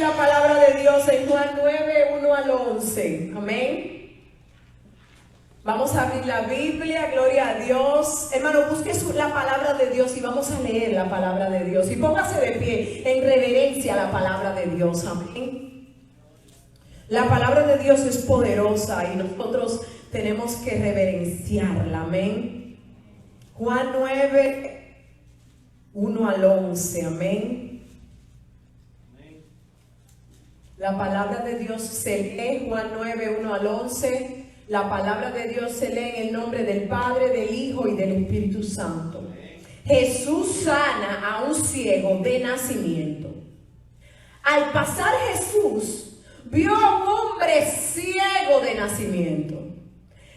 la palabra de Dios en Juan 9, 1 al 11. Amén. Vamos a abrir la Biblia, gloria a Dios. Hermano, busque la palabra de Dios y vamos a leer la palabra de Dios. Y póngase de pie en reverencia a la palabra de Dios. Amén. La palabra de Dios es poderosa y nosotros tenemos que reverenciarla. Amén. Juan 9, 1 al 11. Amén. La palabra de Dios se lee, Juan 9, 1 al 11. La palabra de Dios se lee en el nombre del Padre, del Hijo y del Espíritu Santo. Jesús sana a un ciego de nacimiento. Al pasar Jesús vio a un hombre ciego de nacimiento.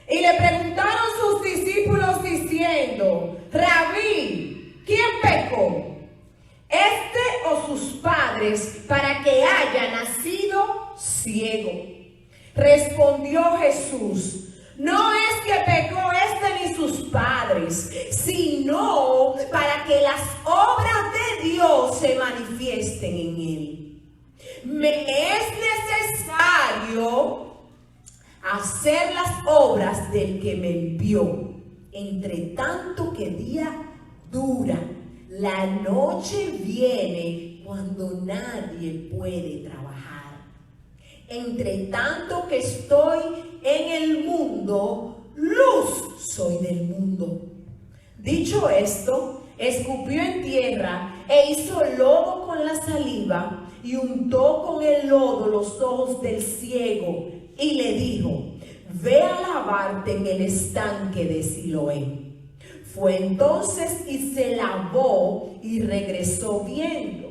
Y le preguntaron sus discípulos diciendo: Rabí, ¿quién pecó? ¿Este o sus padres para que haya nacido ciego? Respondió Jesús: no es que pecó este ni sus padres, sino para que las obras de Dios se manifiesten en él. Me es necesario hacer las obras del que me envió, entre tanto que día dura. La noche viene cuando nadie puede trabajar. Entre tanto que estoy en el mundo, luz soy del mundo. Dicho esto, escupió en tierra e hizo lodo con la saliva y untó con el lodo los ojos del ciego y le dijo: ve a lavarte en el estanque de Siloé. Fue entonces y se lavó y regresó viendo.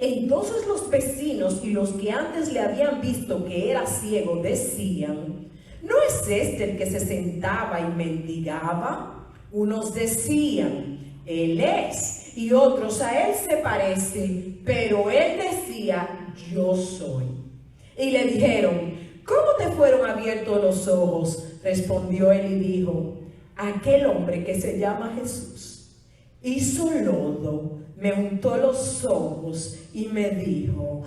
Entonces los vecinos y los que antes le habían visto que era ciego decían: ¿no es este el que se sentaba y mendigaba? Unos decían: él es, y otros: a él se parece. Pero él decía: yo soy. Y le dijeron: ¿cómo te fueron abiertos los ojos? Respondió él y dijo: aquel hombre que se llama Jesús hizo lodo, me untó los ojos y me dijo: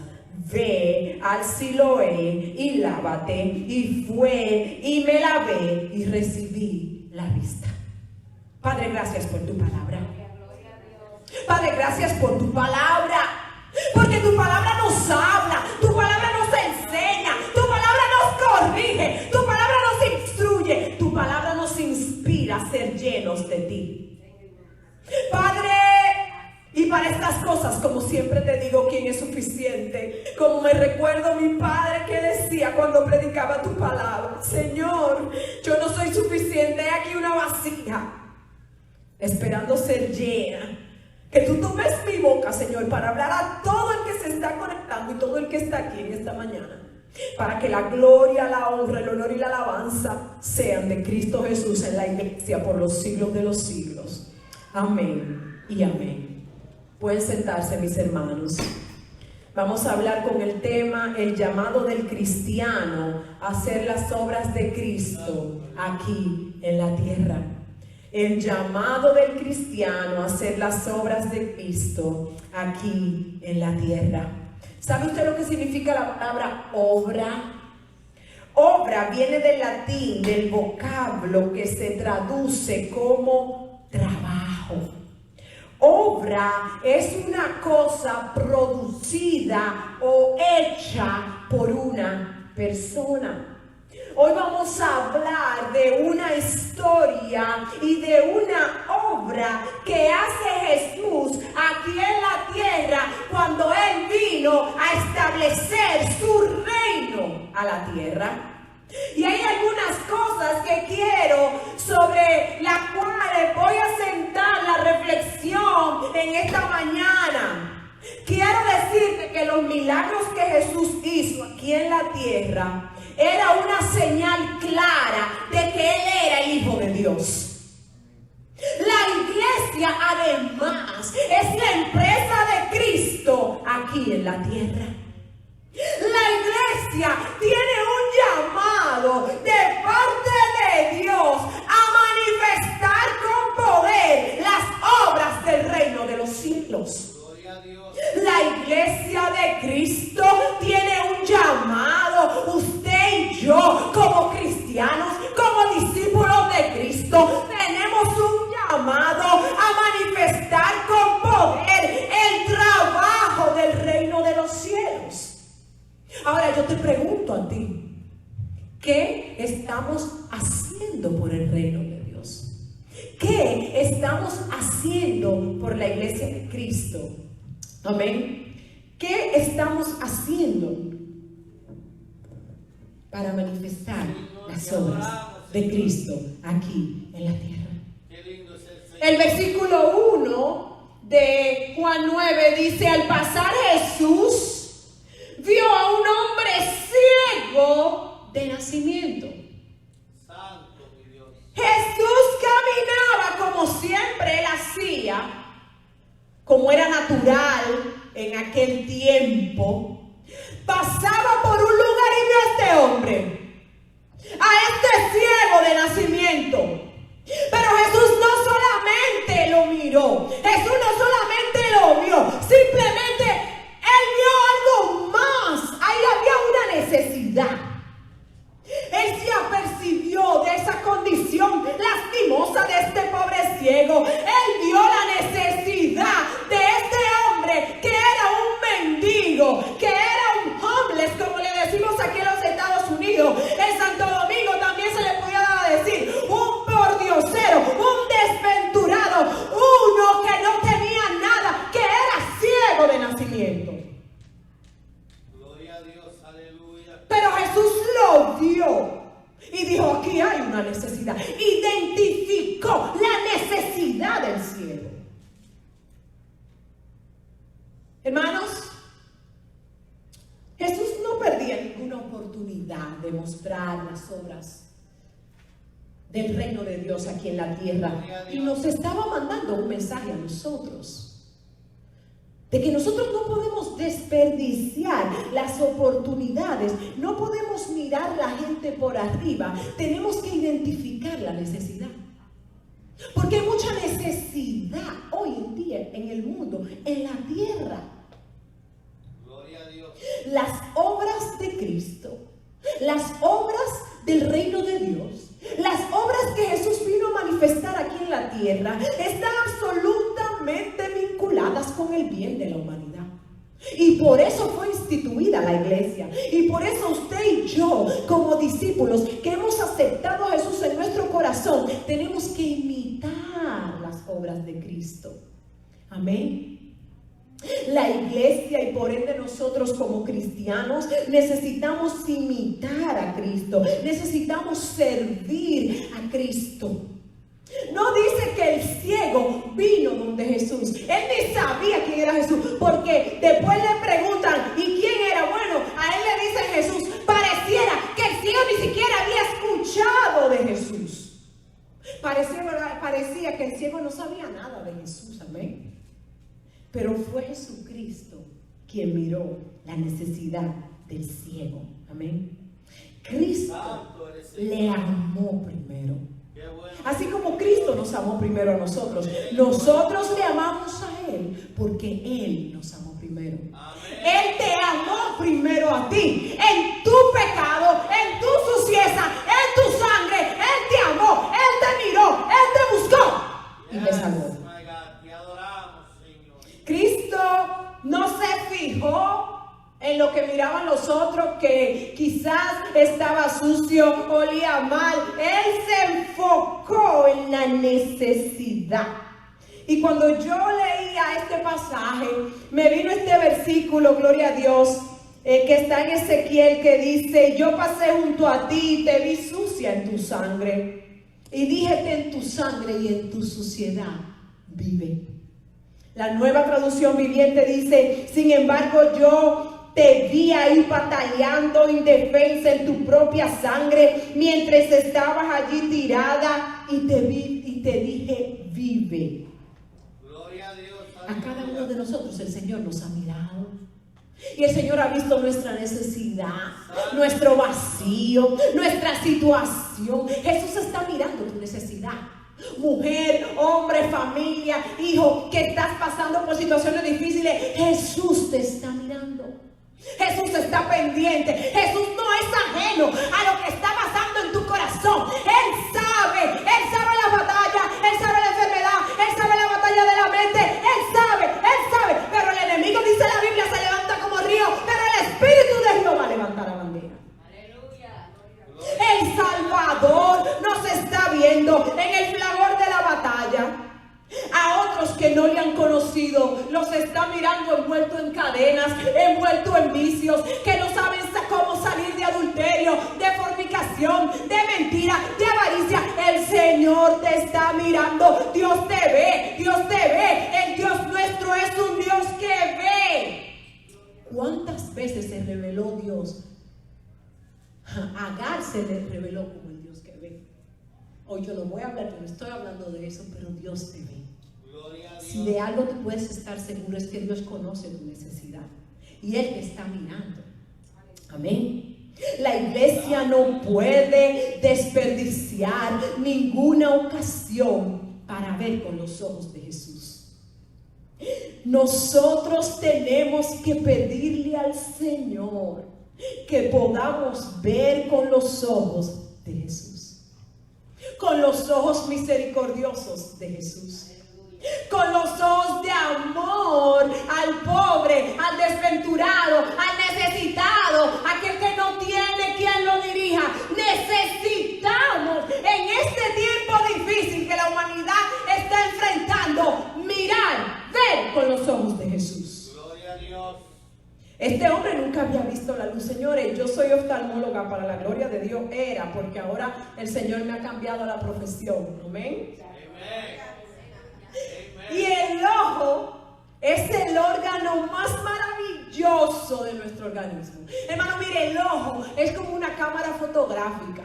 ve al Siloé y lávate. Y fue y me lavé y recibí la vista. Padre, gracias por tu palabra. Padre, gracias por tu palabra, porque tu palabra nos habla, tu palabra nos enseña, tu palabra nos corrige, tu palabra nos instruye, tu palabra nos inspira a ser llenos de ti. Padre, y para estas cosas, como siempre te digo, ¿quién es suficiente? Como me recuerdo mi padre que decía cuando predicaba tu palabra: Señor, yo no soy suficiente, hay aquí una vasija, esperando ser llena. Que tú tomes mi boca, Señor, para hablar a todo el que se está conectando y todo el que está aquí en esta mañana, para que la gloria, la honra, el honor y la alabanza sean de Cristo Jesús en la iglesia por los siglos de los siglos. Amén y amén. Pueden sentarse, mis hermanos. Vamos a hablar con el tema: el llamado del cristiano a hacer las obras de Cristo aquí en la tierra. El llamado del cristiano a hacer las obras de Cristo aquí en la tierra. ¿Sabe usted lo que significa la palabra obra? Obra viene del latín, del vocablo que se traduce como trabajo. Obra es una cosa producida o hecha por una persona. Hoy vamos a hablar de una historia y de una obra que hace Jesús aquí en la tierra cuando Él vino a establecer su reino a la tierra. Y hay algunas cosas que quiero, sobre las cuales voy a sentar la reflexión en esta mañana. Quiero decirte que los milagros que Jesús hizo aquí en la tierra era una señal clara de que Él era el Hijo de Dios. La iglesia, además, es la empresa de Cristo aquí en la tierra. La iglesia tiene un llamado de parte de Dios a manifestar con poder las obras del reino de los cielos. La iglesia de Cristo tiene los cielos. Ahora yo te pregunto a ti, ¿qué estamos haciendo por el reino de Dios? ¿Qué estamos haciendo por la iglesia de Cristo? Amén. ¿Qué estamos haciendo para manifestar las obras de Cristo aquí en la tierra? El versículo 1 de Juan 9 dice: al pasar Jesús vio a un hombre ciego de nacimiento. Santo mi Dios. Jesús caminaba como siempre él hacía, como era natural en aquel tiempo. Pasaba por un lugar y vio a este hombre, a este ciego de nacimiento. Pero Jesús no solamente lo miró, Jesús no solamente lo vio, simplemente él vio algo más. Ahí había una necesidad. Él se apercibió de esa condición lastimosa de este pobre ciego. Él vio la necesidad de este hombre que era un mendigo, que era un homeless, como le decimos aquí en los Estados Unidos. En Santo Domingo también se le podía decir un pordiosero, un desventurado, uno que no tenía nada, que era ciego de nacimiento. Gloria a Dios, aleluya. Pero Jesús lo vio y dijo: aquí hay una necesidad. Identificó la necesidad del ciego. Hermanos, Jesús no perdía ninguna oportunidad de mostrar las obras del reino de Dios aquí en la tierra, y nos estaba mandando un mensaje a nosotros de que nosotros no podemos desperdiciar las oportunidades, no podemos mirar la gente por arriba, tenemos que identificar la necesidad, porque hay mucha necesidad hoy en día en el mundo, en la tierra. Gloria a Dios. Las obras de Cristo, las obras del reino de Dios, las obras que Jesús vino a manifestar aquí en la tierra están absolutamente vinculadas con el bien de la humanidad. Y por eso fue instituida la iglesia. Y por eso usted y yo, como discípulos que hemos aceptado a Jesús en nuestro corazón, tenemos que imitar las obras de Cristo. Amén. La iglesia y por ende nosotros como cristianos necesitamos imitar a Cristo, necesitamos servir a Cristo. No dice que el ciego vino donde Jesús, él ni sabía quién era Jesús, porque después le preguntan ¿y quién era? Bueno, a él le dice Jesús, pareciera que el ciego ni siquiera había escuchado de Jesús. Parecía que el ciego no sabía nada de Jesús, amén. Pero fue Jesucristo quien miró la necesidad del ciego. Amén. Cristo le amó primero. Así como Cristo nos amó primero a nosotros, nosotros le amamos a Él porque Él nos amó primero. Él te amó primero a ti. En tu pecado, en tu suciedad, en tu sangre, Él te amó, Él te miró, Él te buscó y te salvó. Cristo no se fijó en lo que miraban los otros, que quizás estaba sucio, olía mal. Él se enfocó en la necesidad. Y cuando yo leía este pasaje, me vino este versículo, gloria a Dios, que está en Ezequiel, que dice: yo pasé junto a ti y te vi sucia en tu sangre, y díjete: en tu sangre y en tu suciedad vive. La Nueva Traducción Viviente dice: sin embargo yo te vi ahí batallando indefensa en tu propia sangre, mientras estabas allí tirada, y te vi y te dije: vive. Gloria a Dios. A cada uno de nosotros el Señor nos ha mirado, y el Señor ha visto nuestra necesidad, nuestro vacío, nuestra situación. Jesús está mirando tu necesidad. Mujer, hombre, familia, hijo, que estás pasando por situaciones difíciles, Jesús te está mirando. Jesús está pendiente. Jesús no es ajeno a lo que está pasando en tu corazón. Él sabe la batalla, Él sabe la enfermedad, Él sabe la batalla de la mente, Él sabe, pero el enemigo, dice la Biblia, se levanta como río manera. El Salvador nos está viendo en el fragor de la batalla. A otros que no le han conocido los está mirando envuelto en cadenas, envuelto en vicios, que no saben cómo salir de adulterio, de fornicación, de mentira, de avaricia. El Señor te está mirando. Dios te ve, Dios te ve. El Dios nuestro es un Dios que ve. ¿Cuántas veces se reveló Dios? A Agar se le reveló como el Dios que ve. Hoy yo no voy a hablar, yo no estoy hablando de eso, pero Dios te ve. Si de algo te puedes estar seguro es que Dios conoce tu necesidad y Él te está mirando. Amén. La iglesia no puede desperdiciar ninguna ocasión para ver con los ojos de Jesús. Nosotros tenemos que pedirle al Señor que podamos ver con los ojos de Jesús, con los ojos misericordiosos de Jesús, con los ojos de amor al pobre, al desventurado, al necesitado, aquel que no tiene quien lo dirija. Necesitamos en este tiempo difícil que la humanidad está enfrentando, mirar, ver con los ojos de Jesús. Gloria a Dios. Este hombre nunca había visto la luz. Señores, yo soy oftalmóloga, para la gloria de Dios era, porque ahora el Señor me ha cambiado la profesión. Amén. Y el ojo es el órgano más maravilloso de nuestro organismo. Hermano, mire, el ojo es como una cámara fotográfica.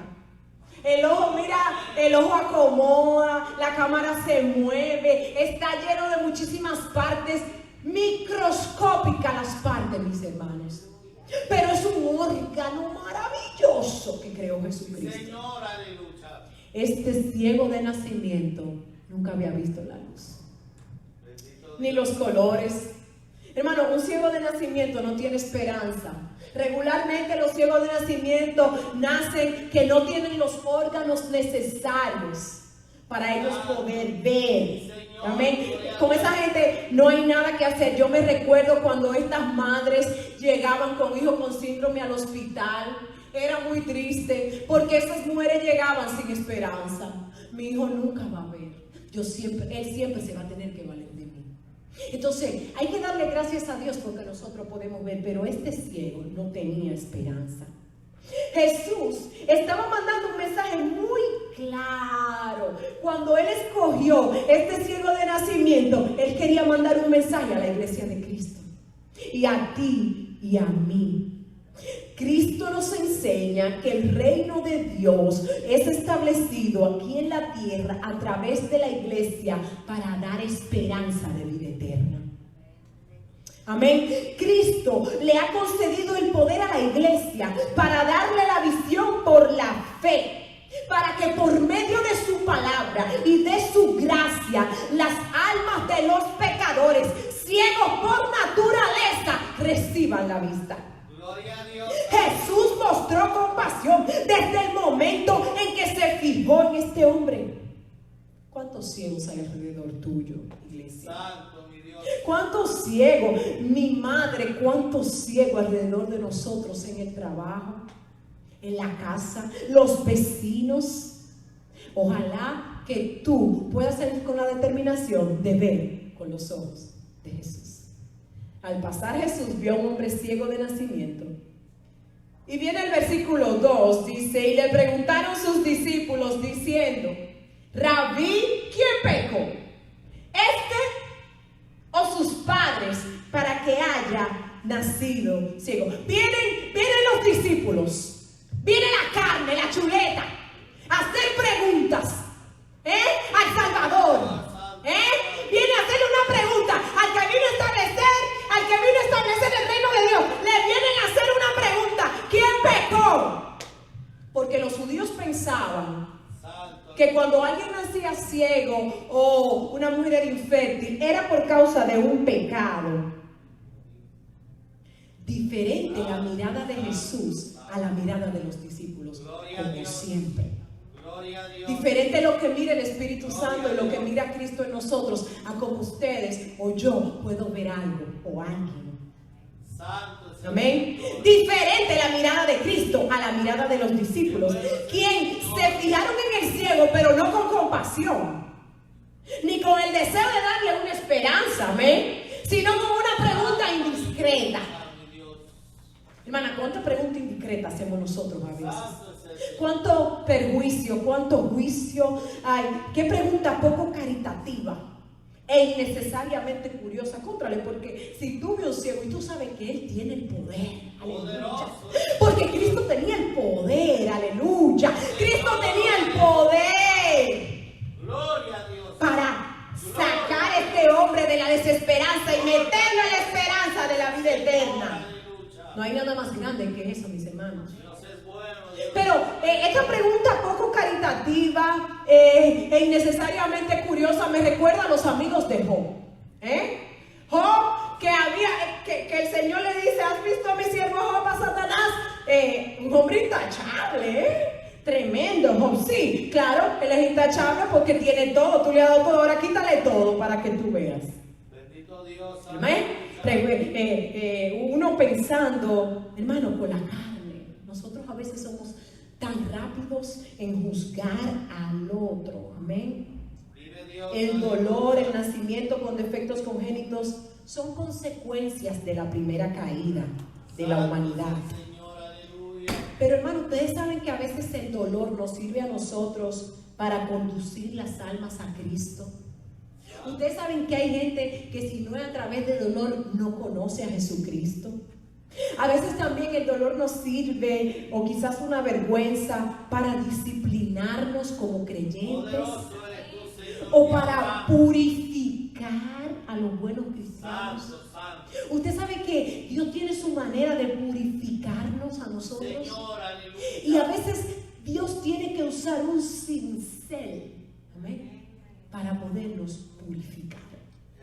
El ojo, mira, el ojo acomoda, la cámara se mueve, está lleno de muchísimas partes, microscópicas las partes, mis hermanos. Pero es un órgano maravilloso que creó Jesucristo. Señor, aleluya. Este ciego de nacimiento nunca había visto la luz, ni los colores. Hermano, un ciego de nacimiento no tiene esperanza. Regularmente los ciegos de nacimiento nacen que no tienen los órganos necesarios para ellos poder ver. Amén. Con esa gente no hay nada que hacer. Yo me recuerdo cuando estas madres llegaban con hijos con síndrome al hospital. Era muy triste porque esas mujeres llegaban sin esperanza. Mi hijo nunca va a ver. Él siempre se va a tener que valer de mí. Entonces hay que darle gracias a Dios porque nosotros podemos ver, pero este ciego no tenía esperanza. Jesús estaba mandando un mensaje muy claro. Cuando Él escogió este ciego de nacimiento, Él quería mandar un mensaje a la iglesia de Cristo y a ti y a mí. Cristo nos enseña que el reino de Dios es establecido aquí en la tierra a través de la iglesia para dar esperanza de vida eterna. Amén. Cristo le ha concedido el poder a la iglesia para darle la visión por la fe, para que por medio de su palabra y de su gracia las almas de los pecadores, ciegos por naturaleza, reciban la vista. Gloria a Dios. Jesús mostró compasión desde el momento en que se fijó en este hombre. ¿Cuántos ciegos hay alrededor tuyo, iglesia? Santo, mi Dios. ¿Cuántos ciegos? Mi madre, ¿cuántos ciegos alrededor de nosotros en el trabajo, en la casa, los vecinos? Ojalá que tú puedas salir con la determinación de ver con los ojos de Jesús. Al pasar Jesús vio a un hombre ciego de nacimiento. Y viene el versículo 2, dice, y le preguntaron sus discípulos diciendo, Rabí, ¿quién pecó? ¿Este o sus padres para que haya nacido ciego? Vienen los discípulos, viene la carne, la chuleta, a hacer preguntas al Salvador. Viene a hacerle una pregunta al que vino a establecer el reino de Dios. Le vienen a hacer una pregunta: ¿quién pecó? Porque los judíos pensaban que cuando alguien nacía ciego o una mujer era infértil era por causa de un pecado. Diferente la mirada de Jesús a la mirada de los discípulos, como siempre. Diferente lo que mira el Espíritu Santo y lo que mira Cristo en nosotros a como ustedes o yo puedo ver algo o alguien. Santo, Señor. Amén. Diferente la mirada de Cristo a la mirada de los discípulos, quien se fijaron en el ciego, pero no con compasión, ni con el deseo de darle una esperanza, amén, sino con una pregunta indiscreta. Hermana, ¿cuánta pregunta indiscreta hacemos nosotros a veces? ¿Cuánto perjuicio, cuánto juicio hay? ¿Qué pregunta poco caritativa e innecesariamente curiosa? Cóntrale, porque si tú ves un ciego y tú sabes que Él tiene el poder, aleluya, porque Cristo tenía el poder, aleluya, Cristo tenía el poder, gloria a Dios, para sacar a este hombre de la desesperanza y meterlo en la esperanza de la vida eterna. No hay nada más grande que eso, mis hermanos. Pero esta pregunta poco caritativa e innecesariamente curiosa me recuerda a los amigos de Job. Job, que el Señor le dice: ¿has visto a mi siervo Job, a Satanás? Un hombre intachable, tremendo Job. Sí, claro, él es intachable porque tiene todo. Tú le has dado todo, ahora quítale todo para que tú veas. Bendito Dios. Amén. Uno pensando, hermano, con la carne. Nosotros a veces somos tan rápidos en juzgar al otro. Amén. El dolor, el nacimiento con defectos congénitos son consecuencias de la primera caída de la humanidad. Pero hermano, ustedes saben que a veces el dolor nos sirve a nosotros para conducir las almas a Cristo. Ustedes saben que hay gente que si no es a través del dolor no conoce a Jesucristo. A veces también el dolor nos sirve, o quizás una vergüenza, para disciplinarnos como creyentes, o para purificar a los buenos cristianos. Usted sabe que Dios tiene su manera de purificarnos a nosotros, y a veces Dios tiene que usar un cincel, amén, para podernos purificar.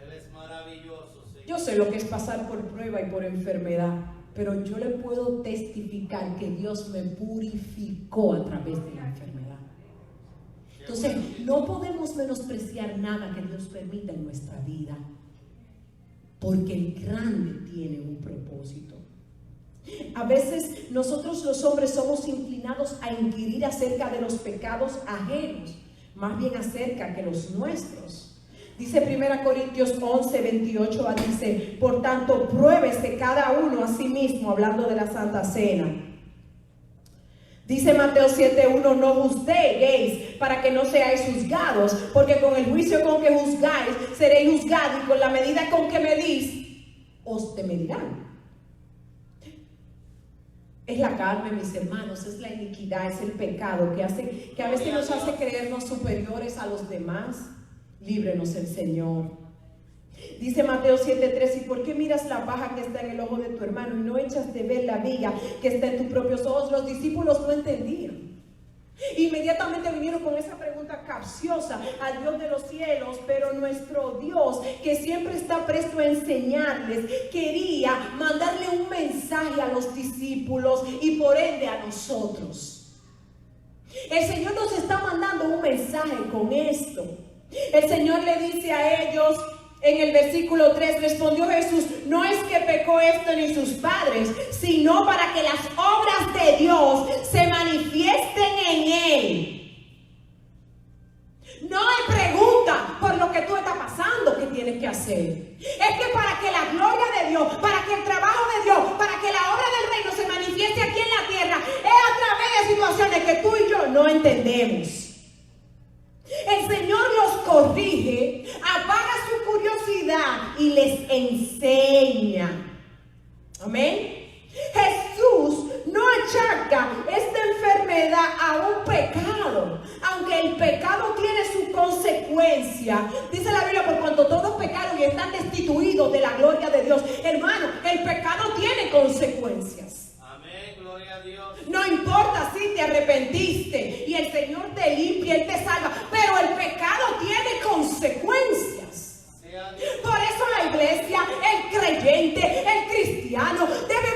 Él es maravilloso, Señor. Yo sé lo que es pasar por prueba y por enfermedad, pero yo le puedo testificar que Dios me purificó a través de la enfermedad. Entonces, no podemos menospreciar nada que Dios permita en nuestra vida, porque el grande tiene un propósito. A veces nosotros los hombres somos inclinados a inquirir acerca de los pecados ajenos, más bien acerca que los nuestros. Dice 1 Corintios 11, 28, dice: por tanto, pruébese cada uno a sí mismo, hablando de la Santa Cena. Dice Mateo 7:1: no juzguéis para que no seáis juzgados, porque con el juicio con que juzgáis seréis juzgados, y con la medida con que medís os te medirán. Es la carne, mis hermanos, es la iniquidad, es el pecado que a veces nos hace creernos superiores a los demás. Líbrenos el Señor. Dice Mateo 7:3: ¿y por qué miras la paja que está en el ojo de tu hermano y no echas de ver la viga que está en tus propios ojos? Los discípulos no entendían. Inmediatamente vinieron con esa pregunta capciosa al Dios de los cielos, pero nuestro Dios, que siempre está presto a enseñarles, quería mandarle un mensaje a los discípulos y por ende a nosotros. El Señor nos está mandando un mensaje con esto. El Señor le dice a ellos en el versículo 3: respondió Jesús: no es que pecó esto ni sus padres, sino para que las obras de Dios se manifiesten en él. No hay pregunta por lo que tú estás pasando que tienes que hacer. Es que para que la gloria de Dios, para que el trabajo de Dios, para que la obra del reino se manifieste aquí en la tierra, es a través de situaciones que tú y yo no entendemos. El Señor los corrige, apaga su curiosidad y les enseña. Amén. Jesús no achaca esta enfermedad a un pecado, aunque el pecado tiene su consecuencia. Dice la Biblia: por cuanto todos pecaron y están destituidos de la gloria de Dios. Hermano, el pecado tiene consecuencias. Gloria a Dios. No importa si te arrepentiste y el Señor te limpia, Él te salva, pero el pecado tiene consecuencias. Por eso la iglesia, el creyente, el cristiano debe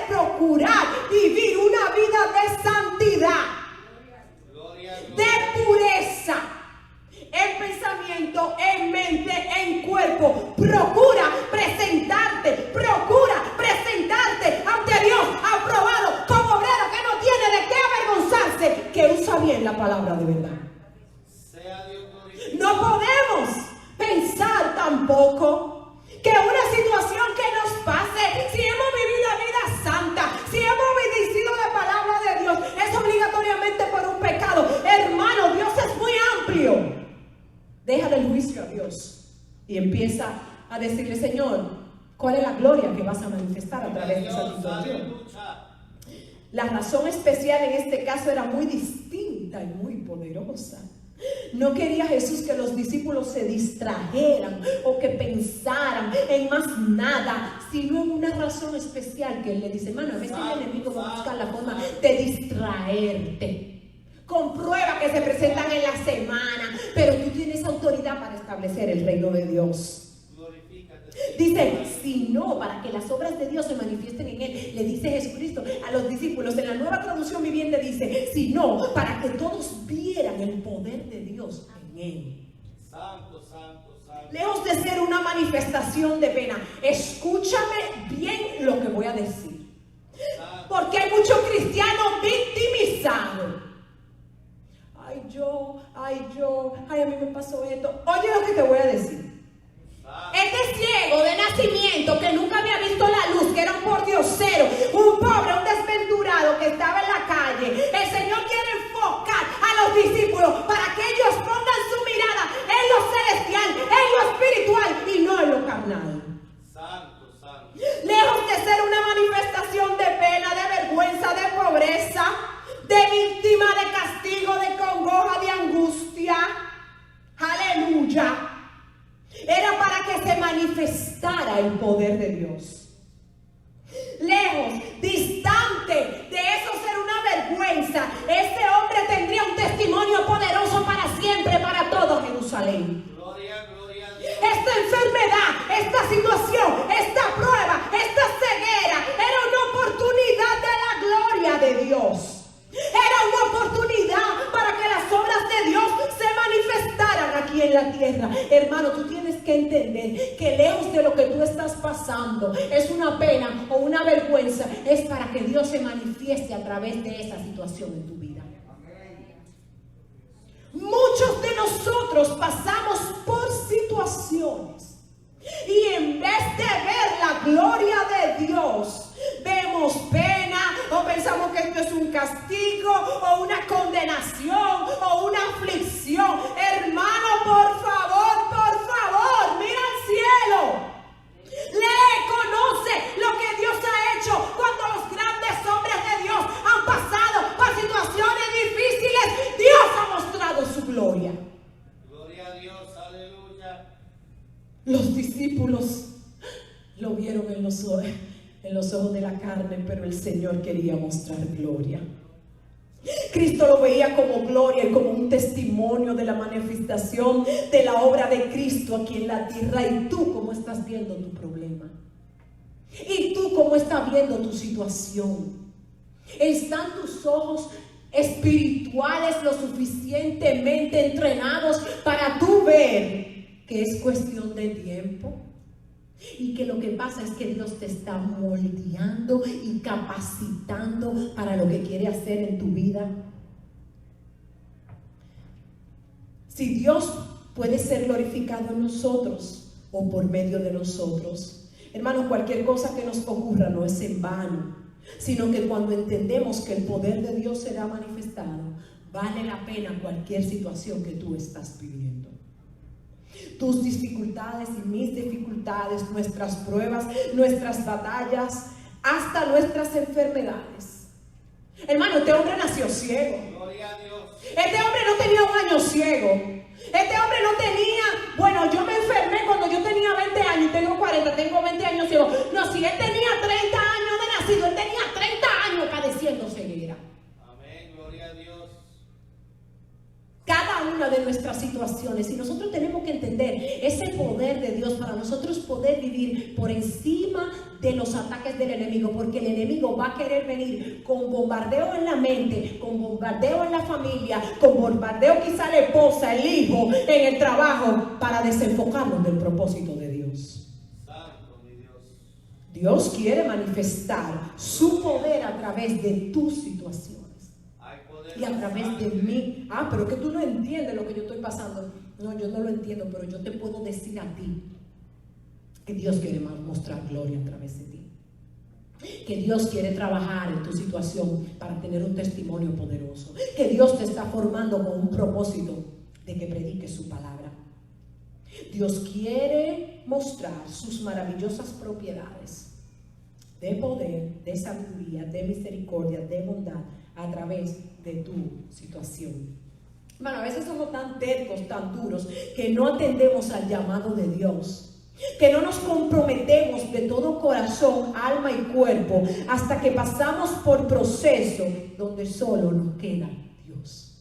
procurar vivir una vida de santidad, de pureza, en pensamiento, en mente, en cuerpo. Procura presentarte, procura palabra de verdad. Sea Dios glorificado. No podemos pensar tampoco que una situación que nos pase, si hemos vivido vida santa, si hemos obedecido la palabra de Dios, es obligatoriamente por un pecado. Hermano, Dios es muy amplio. Deja el juicio a Dios y empieza a decirle: Señor, ¿cuál es la gloria que vas a manifestar a través de esa situación? La razón especial en este caso era muy distinta y muy poderosa. No quería Jesús que los discípulos se distrajeran o que pensaran en más nada, sino en una razón especial que Él le dice: hermano, a veces el enemigo va a buscar la forma de distraerte con pruebas que se presentan en la semana, pero tú tienes autoridad para establecer el reino de Dios. Dice, si no, para que las obras de Dios se manifiesten en Él, le dice Jesucristo a los discípulos. En la Nueva Traducción Viviente dice, si no, para que todos vieran el poder de Dios en Él. Santo, santo, santo. Lejos de ser una manifestación de pena, escúchame bien lo que voy a decir. Porque hay muchos cristianos victimizados. Ay, a mí me pasó esto. Oye lo que te voy a decir. Este ciego de nacimiento que nunca había visto la luz, que era un pordiosero, un pobre, un desventurado que estaba en la calle, el Señor quiere enfocar a los discípulos para que ellos pongan su mirada en lo celestial, en lo espiritual y no en lo carnal. Santo, santo. Lejos de ser una manifestación de pena, de vergüenza, de pobreza, de víctima, de castigo, de congoja, de angustia. Aleluya. Era para que se manifestara el poder de Dios. Lejos, distante de eso ser una vergüenza, este hombre tendría un testimonio poderoso para siempre, para todo Jerusalén. Gloria, gloria a Dios. Esta enfermedad, esta situación, esta prueba, esta ceguera, era una oportunidad de la gloria de Dios. Era una oportunidad para que las obras de Dios se manifestaran aquí en la tierra. Hermano, tú tienes que entender que lejos de lo que tú estás pasando es una pena o una vergüenza, es para que Dios se manifieste a través de esa situación en tu vida. Muchos de nosotros pasamos por situaciones y en vez de ver la gloria de Dios, vemos pena o pensamos que esto es un castigo o una condenación o una aflicción. Hermano, por favor, mira al cielo. Lee, conoce lo que Dios ha hecho cuando los grandes hombres de Dios han pasado por situaciones difíciles. Dios ha mostrado su gloria. Gloria a Dios, aleluya. Los discípulos lo vieron en los ojos de la carne, pero el Señor quería mostrar gloria. Cristo lo veía como gloria y como un testimonio de la manifestación de la obra de Cristo aquí en la tierra. ¿Y tú cómo estás viendo tu problema? ¿Y tú cómo estás viendo tu situación? ¿Están tus ojos espirituales lo suficientemente entrenados para tú ver que es cuestión de tiempo? Y que lo que pasa es que Dios te está moldeando y capacitando para lo que quiere hacer en tu vida. Si Dios puede ser glorificado en nosotros o por medio de nosotros, hermanos, cualquier cosa que nos ocurra no es en vano, sino que cuando entendemos que el poder de Dios será manifestado, vale la pena cualquier situación que tú estás viviendo. Tus dificultades y mis dificultades, nuestras pruebas, nuestras batallas, hasta nuestras enfermedades. Hermano, este hombre nació ciego. Gloria a Dios. Este hombre no tenía un año ciego. Este hombre no tenía, bueno, yo me enfermé cuando yo tenía 20 años y tengo 40, tengo 20 años ciego. No, si él tenía 30 años de nacido, él tenía 30 años padeciendo ceguera. Amén, gloria a Dios. Cada una de nuestras situaciones, y nosotros tenemos que entender ese poder de Dios para nosotros poder vivir por encima de los ataques del enemigo, porque el enemigo va a querer venir con bombardeo en la mente, con bombardeo en la familia, con bombardeo quizá la esposa, el hijo, en el trabajo, para desenfocarnos del propósito de Dios. Santo, mi Dios. Dios quiere manifestar su poder a través de tus situaciones. Hay poder y a través de mí. Pero que tú no entiendes lo que yo estoy pasando. No, yo no lo entiendo, pero yo te puedo decir a ti que Dios quiere mostrar gloria a través de ti. Que Dios quiere trabajar en tu situación para tener un testimonio poderoso. Que Dios te está formando con un propósito de que prediques su palabra. Dios quiere mostrar sus maravillosas propiedades de poder, de sabiduría, de misericordia, de bondad a través de tu situación. Bueno, a veces somos tan tercos, tan duros, que no atendemos al llamado de Dios. Que no nos comprometemos de todo corazón, alma y cuerpo hasta que pasamos por proceso donde solo nos queda Dios.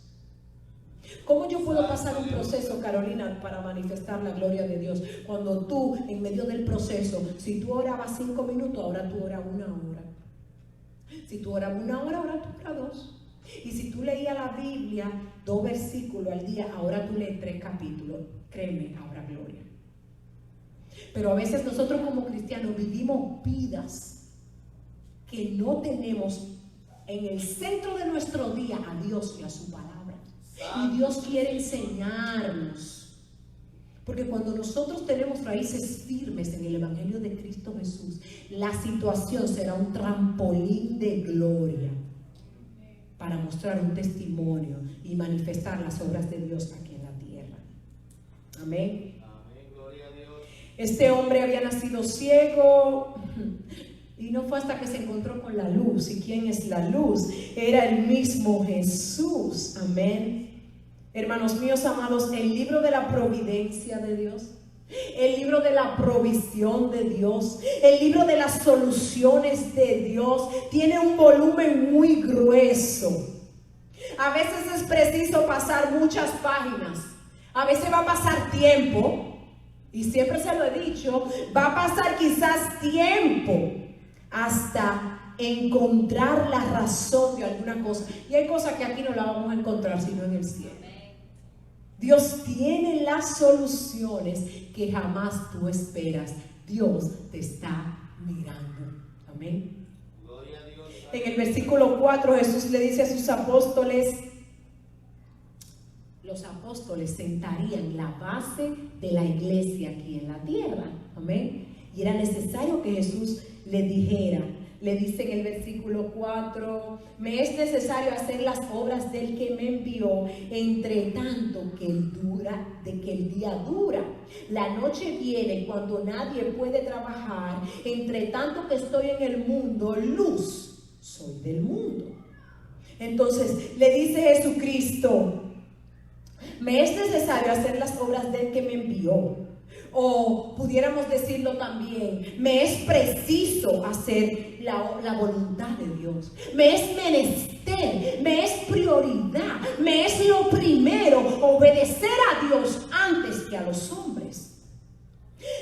¿Cómo yo puedo pasar un proceso, Carolina, para manifestar la gloria de Dios? Cuando tú, en medio del proceso, si tú orabas 5 minutos, ahora tú oras 1 hora. Si tú oras 1 hora, ahora tú oras 2. Y si tú leías la Biblia 2 versículos al día, ahora tú lees 3 capítulos. Créeme, ahora gloria. Pero a veces nosotros como cristianos vivimos vidas que no tenemos en el centro de nuestro día a Dios y a su palabra. Y Dios quiere enseñarnos. Porque cuando nosotros tenemos raíces firmes en el Evangelio de Cristo Jesús, la situación será un trampolín de gloria para mostrar un testimonio y manifestar las obras de Dios aquí en la tierra. Amén. Este hombre había nacido ciego y no fue hasta que se encontró con la luz. ¿Y quién es la luz? Era el mismo Jesús. Amén. Hermanos míos amados, el libro de la providencia de Dios, el libro de la provisión de Dios, el libro de las soluciones de Dios tiene un volumen muy grueso. A veces es preciso pasar muchas páginas, a veces va a pasar tiempo. Y siempre se lo he dicho, va a pasar quizás tiempo hasta encontrar la razón de alguna cosa. Y hay cosas que aquí no la vamos a encontrar sino en el cielo. Dios tiene las soluciones que jamás tú esperas. Dios te está mirando. Amén. Gloria a Dios. En el versículo 4 Jesús le dice a sus apóstoles: los apóstoles sentarían la base de la iglesia aquí en la tierra. Amén. Y era necesario que Jesús le dijera, le dice en el versículo 4: me es necesario hacer las obras del que me envió, entre tanto que el día dura. La noche viene cuando nadie puede trabajar, entre tanto que estoy en el mundo, luz soy del mundo. Entonces le dice Jesucristo: me es necesario hacer las obras del que me envió. O pudiéramos decirlo también: me es preciso hacer la voluntad de Dios. Me es menester, me es prioridad, me es lo primero obedecer a Dios antes que a los hombres.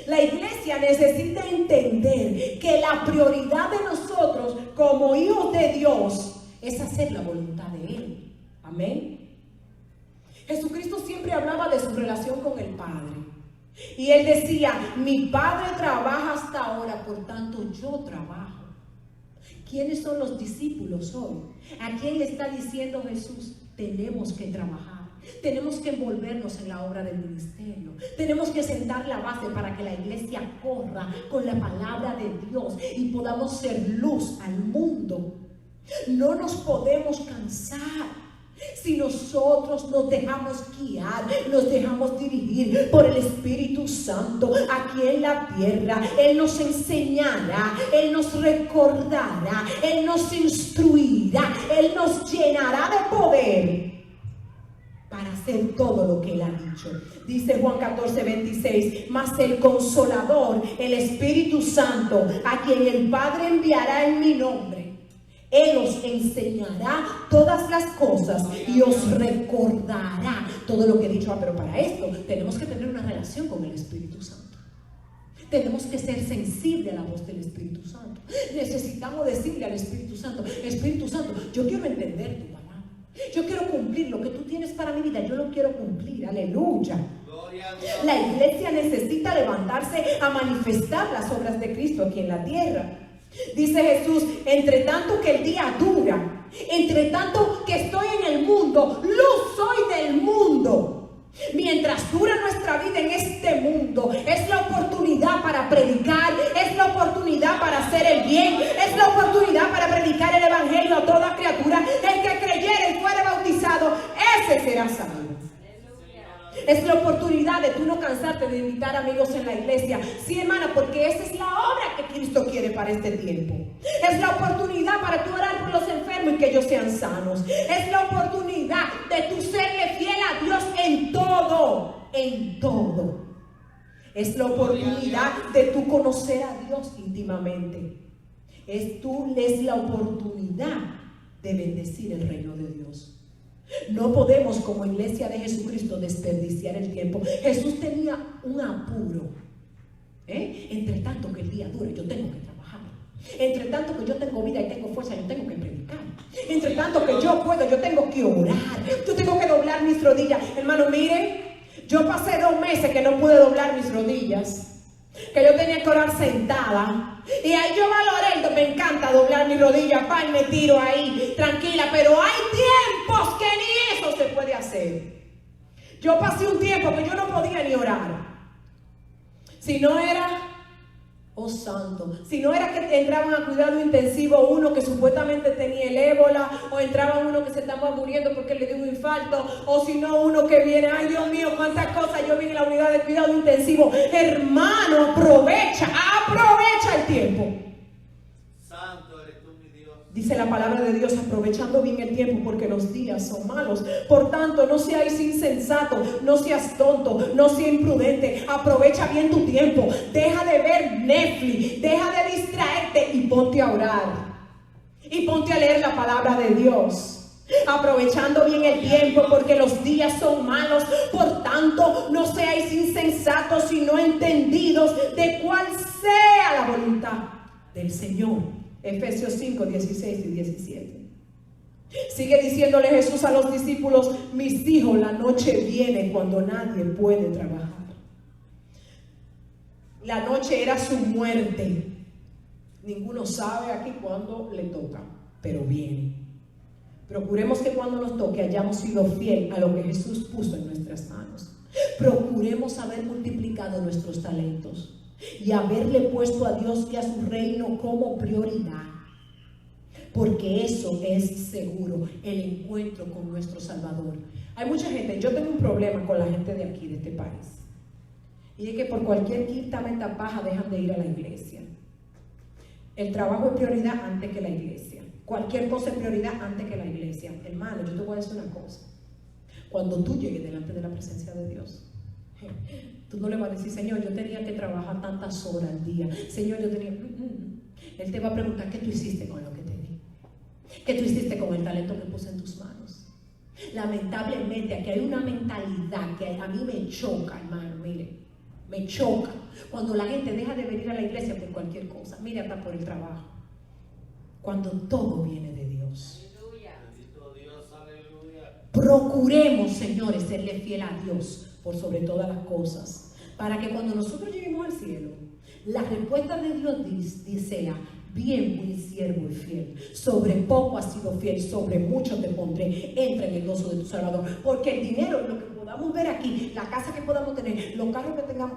La iglesia necesita entender que la prioridad de nosotros como hijos de Dios es hacer la voluntad de Él. Amén. Jesucristo siempre hablaba de su relación con el Padre. Y Él decía: mi Padre trabaja hasta ahora, por tanto yo trabajo. ¿Quiénes son los discípulos hoy? ¿A quién le está diciendo Jesús? Tenemos que trabajar. Tenemos que envolvernos en la obra del ministerio. Tenemos que sentar la base para que la iglesia corra con la palabra de Dios y podamos ser luz al mundo. No nos podemos cansar. Si nosotros nos dejamos guiar, nos dejamos dirigir por el Espíritu Santo aquí en la tierra, Él nos enseñará, Él nos recordará, Él nos instruirá, Él nos llenará de poder para hacer todo lo que Él ha dicho. Dice Juan 14:26: mas el Consolador, el Espíritu Santo, a quien el Padre enviará en mi nombre, Él os enseñará todas las cosas y os recordará todo lo que he dicho. Pero para esto tenemos que tener una relación con el Espíritu Santo. Tenemos que ser sensibles a la voz del Espíritu Santo. Necesitamos decirle al Espíritu Santo: Espíritu Santo, yo quiero entender tu palabra. Yo quiero cumplir lo que tú tienes para mi vida. Yo lo quiero cumplir. Aleluya. La iglesia necesita levantarse a manifestar las obras de Cristo aquí en la tierra. Dice Jesús, entre tanto que el día dura, entre tanto que estoy en el mundo, luz soy del mundo. Mientras dura nuestra vida en este mundo, es la oportunidad para predicar, es la oportunidad para hacer el bien, es la oportunidad para predicar el evangelio a toda criatura. El que creyere y fuere bautizado, ese será salvo. Es la oportunidad de tú no cansarte de invitar amigos en la iglesia. Sí, hermana, porque esa es la obra que Cristo quiere para este tiempo. Es la oportunidad para tú orar por los enfermos y que ellos sean sanos. Es la oportunidad de tú serle fiel a Dios en todo, en todo. Es la oportunidad de tú conocer a Dios íntimamente. Es la oportunidad de bendecir el reino de Dios. No podemos como iglesia de Jesucristo desperdiciar el tiempo. Jesús tenía un apuro. Entre tanto que el día dura, yo tengo que trabajar. Entre tanto que yo tengo vida y tengo fuerza, yo tengo que predicar. Entre tanto que yo puedo, yo tengo que orar. Yo tengo que doblar mis rodillas. Hermano, mire, yo pasé 2 meses que no pude doblar mis rodillas, que yo tenía que orar sentada. Y ahí yo valoré, me encanta doblar mi rodilla, y me tiro ahí, tranquila. Pero hay tiempos que ni eso se puede hacer. Yo pasé un tiempo que yo no podía ni orar. Si no era, oh santo, si no era que entraban a cuidado intensivo uno que supuestamente tenía el ébola, o entraba uno que se estaba muriendo porque le dio un infarto, o si no uno que viene, ay Dios mío, cuántas cosas yo vi en la unidad de cuidado intensivo. Hermano, aprovecha el tiempo. Santo eres tú, mi Dios. Dice la palabra de Dios, aprovechando bien el tiempo porque los días son malos. Por tanto, no seas insensato, no seas tonto, no seas imprudente. Aprovecha bien tu tiempo. Deja de ver Netflix, deja de distraerte y ponte a orar. Y ponte a leer la palabra de Dios. Aprovechando bien el tiempo porque los días son malos. Por tanto, no seáis insensatos sino entendidos de cuál sea la voluntad del Señor. Efesios 5, 16 y 17. Sigue diciéndole Jesús a los discípulos, mis hijos, la noche viene cuando nadie puede trabajar. La noche era su muerte. Ninguno sabe aquí cuándo le toca, pero viene. Procuremos que cuando nos toque hayamos sido fiel a lo que Jesús puso en nuestras manos. Procuremos haber multiplicado nuestros talentos y haberle puesto a Dios y a su reino como prioridad. Porque eso es seguro, el encuentro con nuestro Salvador. Hay mucha gente, yo tengo un problema con la gente de aquí, de este país. Y es que por cualquier quinta meta paja dejan de ir a la iglesia. El trabajo es prioridad antes que la iglesia. Cualquier cosa es prioridad antes que la iglesia. Hermano, yo te voy a decir una cosa. Cuando tú llegues delante de la presencia de Dios, tú no le vas a decir, Señor, yo tenía que trabajar tantas horas al día. Señor, yo tenía... Él te va a preguntar, ¿qué tú hiciste con lo que te di? ¿Qué tú hiciste con el talento que puse en tus manos? Lamentablemente, aquí hay una mentalidad que a mí me choca, hermano, mire. Me choca cuando la gente deja de venir a la iglesia por cualquier cosa. Mire, hasta por el trabajo. Cuando todo viene de Dios. Bendito Dios, aleluya. Procuremos, señores, serle fiel a Dios por sobre todas las cosas, para que cuando nosotros lleguemos al cielo, la respuesta de Dios sea, bien, buen siervo y fiel, sobre poco has sido fiel, sobre mucho te pondré, entra en el gozo de tu Salvador. Porque el dinero, lo que podamos ver aquí, la casa que podamos tener, los carros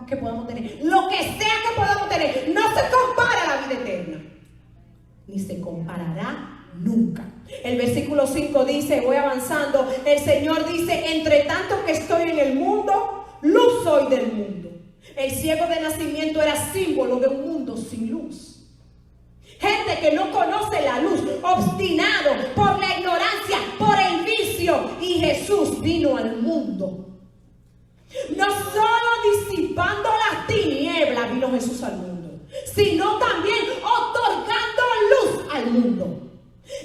que podamos tener, lo que sea que podamos tener, no se compara a la vida eterna, ni se comparará nunca. El versículo 5 dice, voy avanzando, el Señor dice, entre tanto que estoy en el mundo, luz soy del mundo. El ciego de nacimiento era símbolo de un mundo sin luz. Gente que no conoce la luz, obstinado por la ignorancia, por el vicio. Y Jesús vino al mundo. No solo disipando las tinieblas vino Jesús al mundo, sino también otorgando luz al mundo.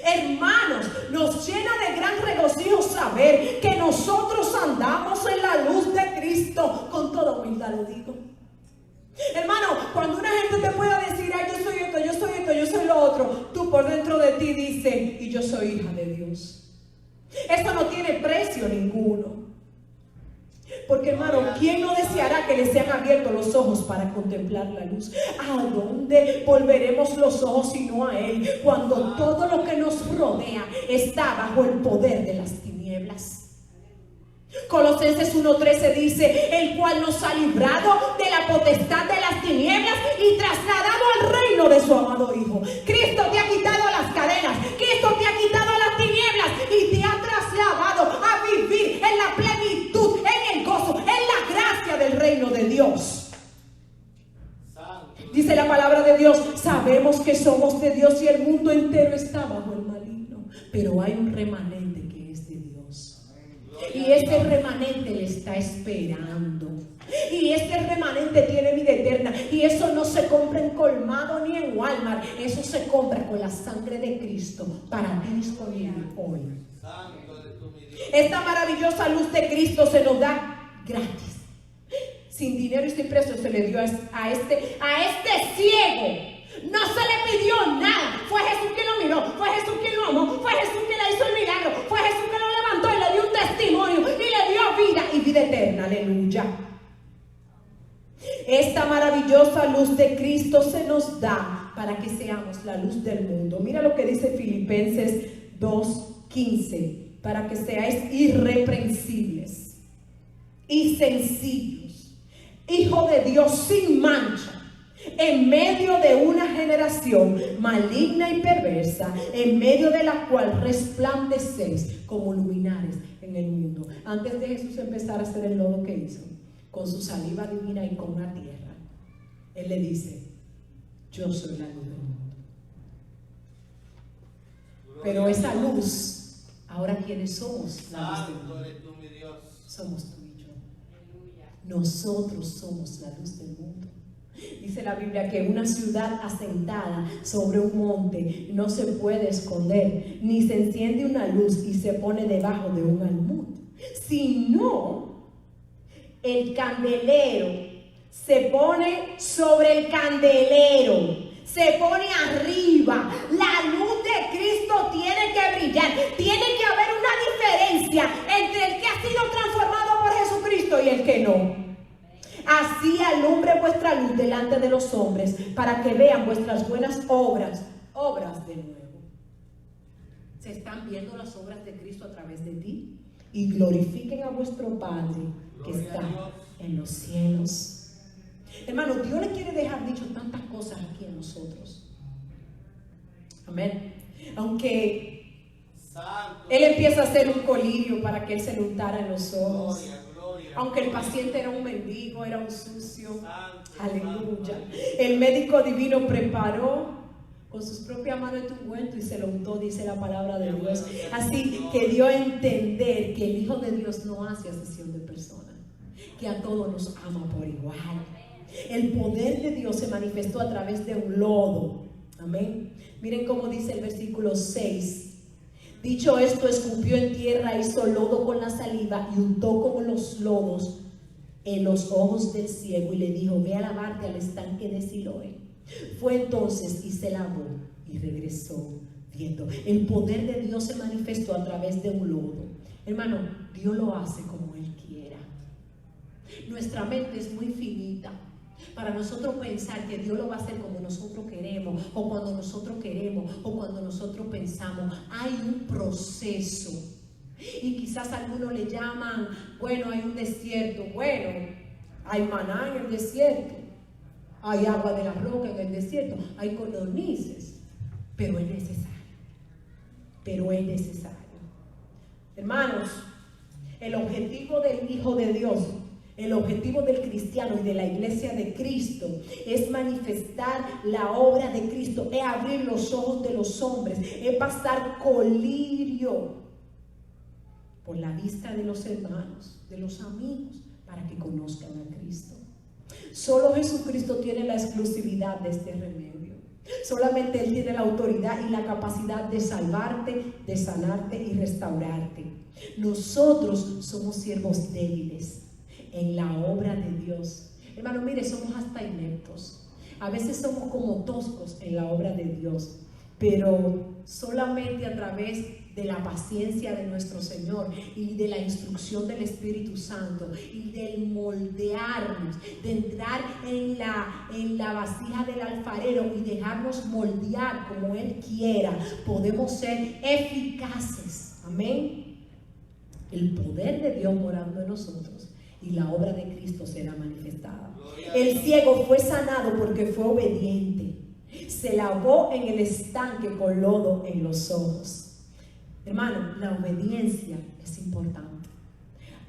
Hermanos, nos llena de gran regocijo saber que nosotros andamos en la luz de Cristo. Con toda humildad lo digo. Hermano, cuando una gente te pueda decir, ay, yo soy esto, yo soy esto, yo soy lo otro, tú por dentro de ti dices, y yo soy hija de Dios. Esto no tiene precio ninguno. Porque hermano, ¿quién no deseará que le sean abiertos los ojos para contemplar la luz? ¿A dónde volveremos los ojos sino a Él, cuando todo lo que nos rodea está bajo el poder de las tinieblas? Colosenses 1:13 dice: el cual nos ha librado de la potestad de las tinieblas y trasladado al reino de su amado Hijo. Cristo te ha quitado las cadenas, Cristo te ha quitado las tinieblas y te ha trasladado a vivir en la plenitud, en el gozo, en la gracia del reino de Dios. Dice la palabra de Dios: sabemos que somos de Dios y el mundo entero está bajo el maligno, pero hay un remanente que es de Dios. Y este remanente le está esperando. Y este remanente tiene vida eterna. Y eso no se compra en colmado ni en Walmart. Eso se compra con la sangre de Cristo para ti disponible hoy. Esta maravillosa luz de Cristo se nos da gratis, sin dinero y sin precio. Se le dio a este ciego. No se le pidió nada. Fue Jesús quien lo miró, fue Jesús quien lo amó, fue Jesús quien le hizo el milagro, fue Jesús que lo levantó y le dio un testimonio y le dio vida y vida eterna. Aleluya. Esta maravillosa luz de Cristo se nos da para que seamos la luz del mundo. Mira lo que dice Filipenses 2:15: para que seáis irreprensibles y sencillos, hijo de Dios sin mancha, en medio de una generación maligna y perversa, en medio de la cual resplandecéis como luminares en el mundo. Antes de Jesús empezar a hacer el lodo que hizo, con su saliva divina y con la tierra, Él le dice: yo soy la luz del mundo. Pero esa luz, ahora ¿quiénes somos la luz del mundo? Somos tú y yo. Nosotros somos la luz del mundo. Dice la Biblia que una ciudad asentada sobre un monte no se puede esconder, ni se enciende una luz y se pone debajo de un almud, sino el candelero se pone sobre el candelero, se pone arriba. La luz de Cristo tiene que brillar. Tiene que haber una diferencia entre el que ha sido transformado por Jesucristo y el que no. Así alumbre vuestra luz delante de los hombres, para que vean vuestras buenas obras de nuevo. Se están viendo las obras de Cristo a través de ti, y glorifiquen a vuestro Padre que está en los cielos. Hermano, Dios le quiere dejar dicho tantas cosas aquí a nosotros. Amén. Aunque Él empieza a hacer un colirio para que Él se le untara en los ojos. Aunque el paciente era un mendigo, era un sucio. Aleluya. El médico divino preparó con sus propias manos este ungüento y se lo untó, dice la palabra de Dios. Así que dio a entender que el Hijo de Dios no hace acepción de personas, que a todos nos ama por igual. El poder de Dios se manifestó a través de un lodo. Amén. Miren cómo dice el versículo 6. Dicho esto, escupió en tierra, hizo lodo con la saliva y untó como los lodos en los ojos del ciego y le dijo: ve a lavarte al estanque de Siloé. Fue entonces y se lavó y regresó viendo. El poder de Dios se manifestó a través de un lodo. Hermano, Dios lo hace como Él quiera. Nuestra mente es muy finita para nosotros pensar que Dios lo va a hacer como nosotros queremos, o cuando nosotros queremos, o cuando nosotros pensamos. Hay un proceso. Y quizás algunos le llaman, bueno, hay un desierto. Bueno, hay maná en el desierto, hay agua de la roca en el desierto, hay codornices, pero es necesario. Pero es necesario. Hermanos, el objetivo del Hijo de Dios, el objetivo del cristiano y de la iglesia de Cristo es manifestar la obra de Cristo, es abrir los ojos de los hombres, es pasar colirio por la vista de los hermanos, de los amigos, para que conozcan a Cristo. Solo Jesucristo tiene la exclusividad de este remedio. Solamente Él tiene la autoridad y la capacidad de salvarte, de sanarte y restaurarte. Nosotros somos siervos débiles en la obra de Dios. Hermano, mire, somos hasta ineptos. A veces somos como toscos en la obra de Dios. pero solamente a través de la paciencia de nuestro Señor y de la instrucción del Espíritu Santo y del moldearnos, de entrar en la vasija del alfarero y dejarnos moldear como Él quiera, podemos ser eficaces. Amén. El poder de Dios morando en nosotros y la obra de Cristo será manifestada. El ciego fue sanado porque fue obediente. Se lavó en el estanque con lodo en los ojos. Hermano, la obediencia es importante.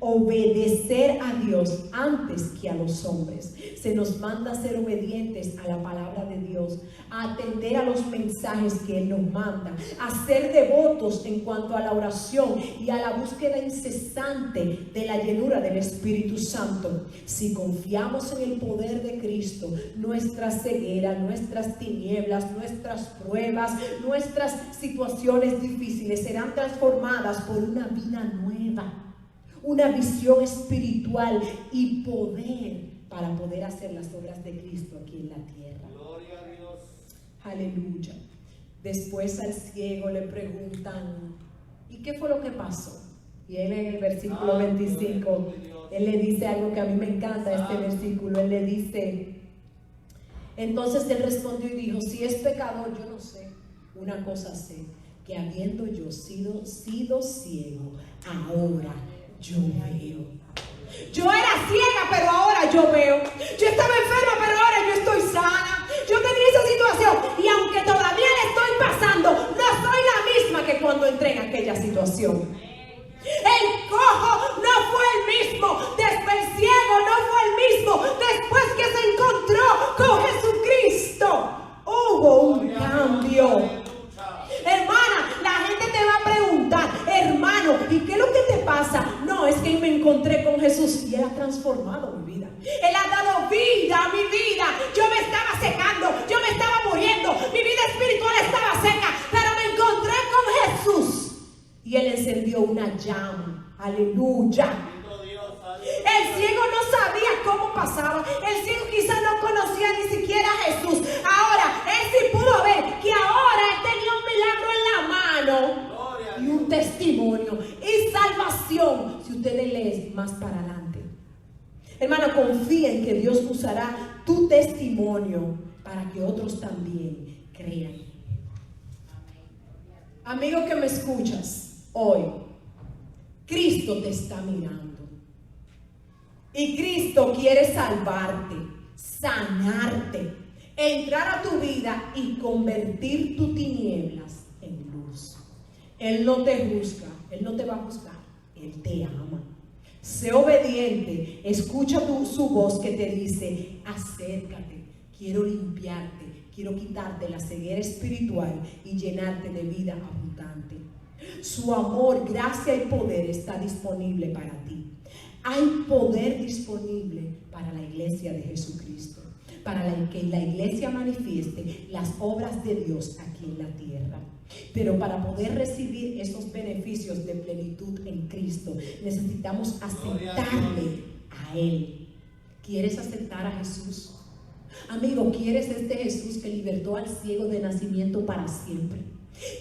Obedecer a Dios antes que a los hombres. Se nos manda a ser obedientes a la palabra de Dios, a atender a los mensajes que Él nos manda, a ser devotos en cuanto a la oración y a la búsqueda incesante de la llenura del Espíritu Santo. Si confiamos en el poder de Cristo, nuestra ceguera, nuestras tinieblas, nuestras pruebas, nuestras situaciones difíciles serán transformadas por una vida nueva, una visión espiritual y poder para poder hacer las obras de Cristo aquí en la tierra. Gloria a Dios. Aleluya. Después al ciego le preguntan, ¿y qué fue lo que pasó? Y él en el versículo 25, él le dice algo que a mí me encanta, este versículo. Él le dice, entonces él respondió y dijo, si es pecador, yo no sé. Una cosa sé, que habiendo yo sido ciego, ahora yo veo. Yo era ciega, pero ahora yo veo. Yo estaba enferma, pero ahora yo estoy sana. Yo tenía esa situación y aunque todavía la estoy pasando, no soy la misma que cuando entré en aquella situación. El cojo no fue el mismo, después el ciego no fue el mismo, después que se encontró con Jesucristo, hubo un cambio. Hermana, la gente te va a preguntar, hermano, ¿y qué es lo que te pasa? No, es que me encontré con Jesús y Él ha transformado mi vida. Él ha dado vida a mi vida. Yo me estaba secando, yo me estaba muriendo, mi vida espiritual estaba seca, pero me encontré con Jesús y Él encendió una llama. Aleluya. El ciego no sabía cómo pasaba. El ciego quizás no conocía ni siquiera a Jesús. Ahora, él sí pudo ver que ahora él tenía un milagro en la mano y un testimonio y salvación. Si ustedes leen más para adelante, hermano, confía en que Dios usará tu testimonio para que otros también crean. Amigo que me escuchas hoy, Cristo te está mirando. Y Cristo quiere salvarte, sanarte, entrar a tu vida y convertir tus tinieblas en luz. Él no te juzga, Él no te va a juzgar, Él te ama. Sé obediente, escucha su voz que te dice, acércate, quiero limpiarte, quiero quitarte la ceguera espiritual y llenarte de vida abundante. Su amor, gracia y poder está disponible para ti. Hay poder disponible para la iglesia de Jesucristo, para que la iglesia manifieste las obras de Dios aquí en la tierra. Pero para poder recibir esos beneficios de plenitud en Cristo, necesitamos aceptarle a Él. ¿Quieres aceptar a Jesús? Amigo, ¿quieres este Jesús que libertó al ciego de nacimiento para siempre?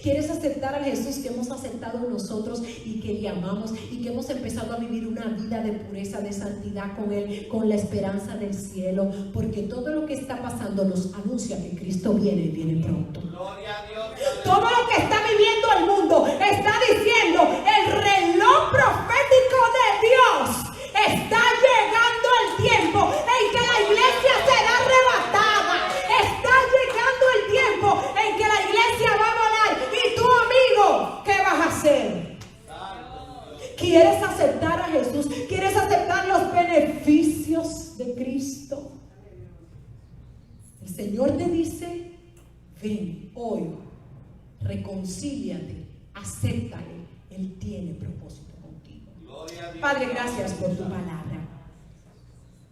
¿Quieres aceptar al Jesús que hemos aceptado nosotros y que le amamos y que hemos empezado a vivir una vida de pureza, de santidad con Él, con la esperanza del cielo? Porque todo lo que está pasando nos anuncia que Cristo viene y viene pronto. Gloria a Dios. Todo lo que está viviendo el mundo está diciendo, el reloj profético de Dios está llegando el tiempo en que la iglesia será arrebatada. Está llegando el tiempo en que la iglesia va a volar. Y tú, amigo, ¿qué vas a hacer? ¿Quieres aceptar a Jesús? ¿Quieres aceptar los beneficios de Cristo? El Señor te dice, ven hoy, reconcíliate, acéptale. Él tiene propósito contigo. Padre, gracias por tu palabra.